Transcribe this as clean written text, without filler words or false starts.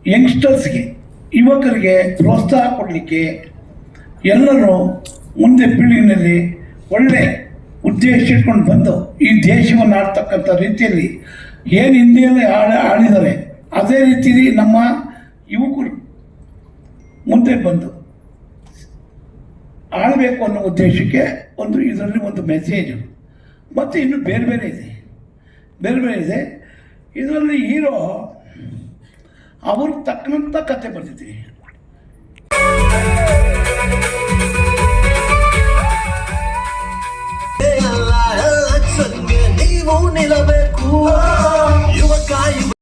ಯಂಗ್ಸ್ಟರ್ಸ್ಗೆ, ಯುವಕರಿಗೆ ಪ್ರೋತ್ಸಾಹ ಕೊಡಲಿಕ್ಕೆ ಎಲ್ಲರೂ ಮುಂದೆ ಪೀಳಿಗೆಯಲ್ಲಿ ಒಳ್ಳೆ ಉದ್ದೇಶ ಇಟ್ಕೊಂಡು ಬಂದು ಈ ದೇಶವನ್ನು ಆಡ್ತಕ್ಕಂಥ ರೀತಿಯಲ್ಲಿ ಏನು ಹಿಂದಿಯಲ್ಲಿ ಆಳಿದ್ದಾರೆ ಅದೇ ರೀತಿಯಲ್ಲಿ ನಮ್ಮ ಯುವಕರು ಮುಂದೆ ಬಂದು ಆಳಬೇಕು ಅನ್ನೋ ಉದ್ದೇಶಕ್ಕೆ ಇದರಲ್ಲಿ ಒಂದು ಮೆಸೇಜು ಮತ್ತು ಇನ್ನು ಬೇರೆ ಇದೆ. ಇದರಲ್ಲಿ ಹೀರೋ ಅವ್ರಿಗೆ ತಕ್ಕಂಥ ಕತೆ ಬರ್ತಿದ್ವಿ. ನೀವು ನಿಲ್ಲಬೇಕು